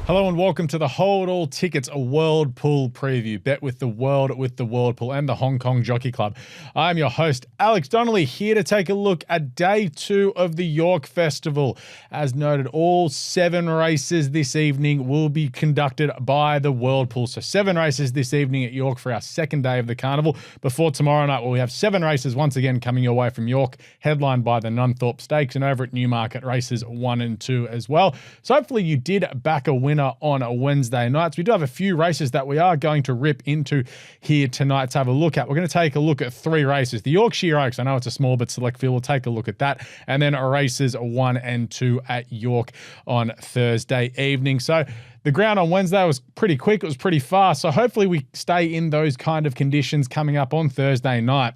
Hello and welcome to the Hold All Tickets, a World Pool preview. Bet with the world with the World Pool and the Hong Kong Jockey Club. I'm your host, Alex Donnelly, here to take a look at day 2 of the York Festival. As noted, all 7 races this evening will be conducted by the World Pool. So 7 races this evening at York for our second day of the carnival before tomorrow night, where we have 7 races once again coming your way from York, headlined by the Nunthorpe Stakes, and over at Newmarket races 1 and 2 as well. So hopefully you did back a winner on a Wednesday nights. We do have a few races that we are going to rip into here tonight to have a look at. We're going to take a look at 3 races. The Yorkshire Oaks, I know it's a small but select field. We'll take a look at that. And then races 1 and 2 at York on Thursday evening. So the ground on Wednesday was pretty quick. It was pretty fast. So hopefully we stay in those kind of conditions coming up on Thursday night.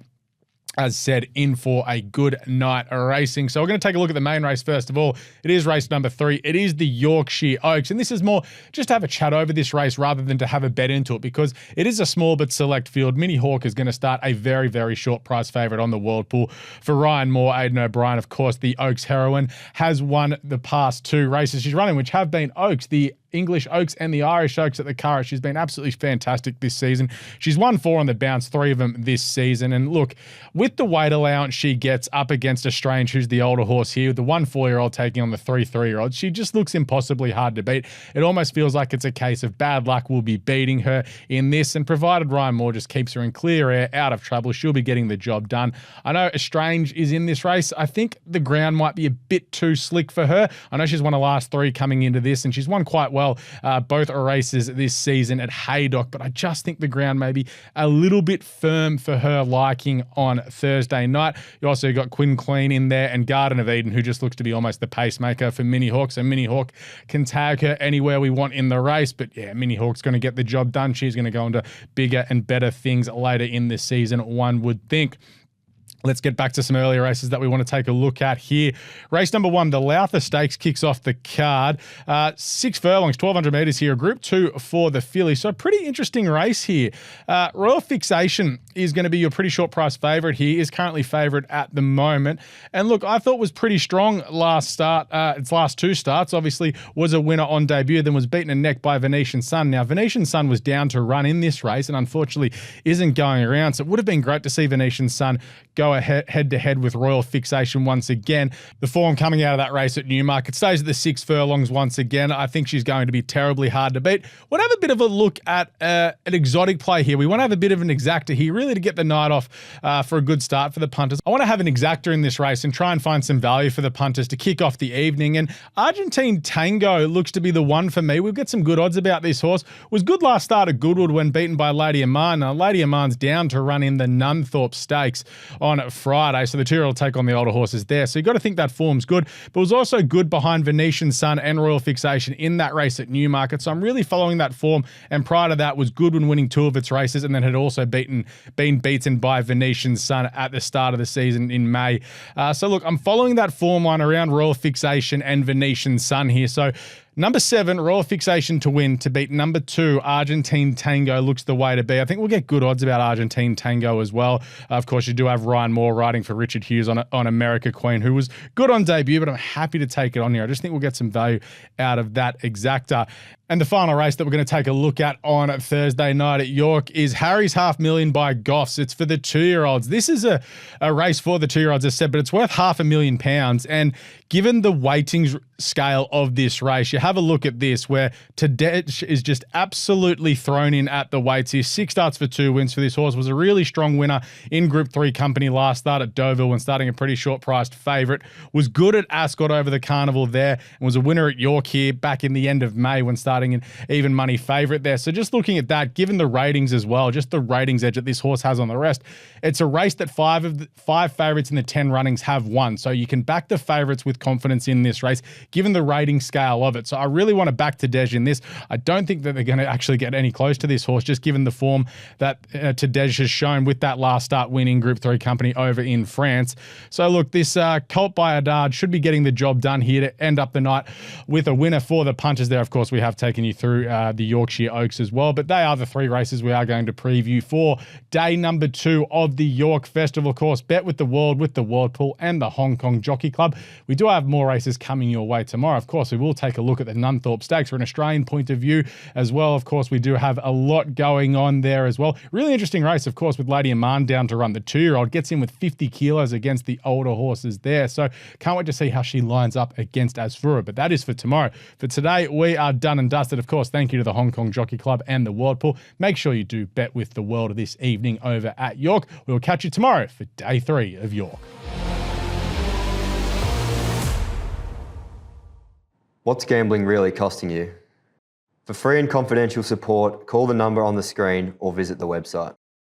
As said, in for a good night of racing. So we're going to take a look at the main race first of all. It is race number 3. It is the Yorkshire Oaks. And this is more just to have a chat over this race rather than to have a bet into it, because it is a small but select field. Minnie Hawk is going to start a very, very short price favourite on the World Pool. For Ryan Moore, Aidan O'Brien, of course, the Oaks heroine, has won the past 2 races she's running, which have been Oaks, the English Oaks and the Irish Oaks at the Curragh. She's been absolutely fantastic this season. She's won 4 on the bounce, 3 of them this season. And look, with the weight allowance she gets up against a Strange, who's the older horse here, the 1 4-year-old taking on the 3 3-year-old, she just looks impossibly hard to beat. It almost feels like it's a case of bad luck will be beating her in this. And provided Ryan Moore just keeps her in clear air, out of trouble, she'll be getting the job done. I know a Strange is in this race. I think the ground might be a bit too slick for her. I know she's won the last 3 coming into this, and she's won quite well both races this season at Haydock, but I just think the ground may be a little bit firm for her liking on Thursday night. You also got Quinn Clean in there and Garden of Eden, who just looks to be almost the pacemaker for Minnie Hawk. So Minnie Hawk can tag her anywhere we want in the race, but yeah, Minnie Hawk's going to get the job done. She's going to go into bigger and better things later in the season, one would think. Let's get back to some earlier races that we want to take a look at here. Race number 1, the Lowther Stakes, kicks off the card. 6 furlongs, 1,200 metres here. Group 2 for the filly. So a pretty interesting race here. Royal Fixation is going to be your pretty short price favourite here. Is currently favourite at the moment. And look, I thought was pretty strong last start. Its last 2 starts, obviously, was a winner on debut, then was beaten a neck by Venetian Sun. Now, Venetian Sun was down to run in this race and unfortunately isn't going around. So it would have been great to see Venetian Sun go head-to-head with Royal Fixation once again. The form coming out of that race at Newmarket stays at the 6 furlongs once again. I think she's going to be terribly hard to beat. We'll have a bit of a look at an exotic play here. We want to have a bit of an exactor here, really to get the night off for a good start for the punters. I want to have an exactor in this race and try and find some value for the punters to kick off the evening. And Argentine Tango looks to be the one for me. We'll get some good odds about this horse. Was good last start at Goodwood when beaten by Lady Aman. Now, Lady Aman's down to run in the Nunthorpe Stakes on Friday, so the 2-year-old take on the older horses there. So you've got to think that form's good, but it was also good behind Venetian Sun and Royal Fixation in that race at Newmarket. So I'm really following that form, and prior to that was Goodwin winning 2 of its races and then had also been beaten by Venetian Sun at the start of the season in May. So look, I'm following that form line around Royal Fixation and Venetian Sun here. So number 7, Royal Fixation to win, to beat number 2, Argentine Tango, looks the way to be. I think we'll get good odds about Argentine Tango as well. Of course, you do have Ryan Moore riding for Richard Hughes on America Queen, who was good on debut, but I'm happy to take it on here. I just think we'll get some value out of that exacta. And the final race that we're going to take a look at on Thursday night at York is Harry's $500,000 by Goffs. It's for the 2-year-olds. This is a race for the 2-year-olds, as I said, but it's worth £500,000. And given the weightings scale of this race, you have a look at this, where Tadej is just absolutely thrown in at the weights here. 6 starts for 2 wins for this horse. Was a really strong winner in Group 3 company last start at Deauville when starting a pretty short-priced favourite. Was good at Ascot over the carnival there, and was a winner at York here back in the end of May when starting an even money favourite there. So just looking at that, given the ratings as well, just the ratings edge that this horse has on the rest, it's a race that 5 favourites in the 10 runnings have won. So you can back the favourites with confidence in this race, given the rating scale of it. So I really want to back Tadej in this. I don't think that they're going to actually get any close to this horse, just given the form that Tadej has shown with that last start win in Group 3 company over in France. So look, this Colt by Haddad should be getting the job done here to end up the night with a winner for the punters there. Of course, we have taking you through the Yorkshire Oaks as well. But they are the 3 races we are going to preview for day number 2 of the York Festival. Of course, Bet with the World, with the World Pool and the Hong Kong Jockey Club. We do have more races coming your way tomorrow. Of course, we will take a look at the Nunthorpe Stakes from an Australian point of view as well. Of course, we do have a lot going on there as well. Really interesting race, of course, with Lady Aman down to run. The 2-year-old gets in with 50 kilos against the older horses there. So can't wait to see how she lines up against Asfura. But that is for tomorrow. For today, we are done and dusted. Of course, thank you to the Hong Kong Jockey Club and the World Pool. Make sure you do Bet with the World this evening over at York. We will catch you tomorrow for day 3 of York. What's gambling really costing you? For free and confidential support, call the number on the screen or visit the website.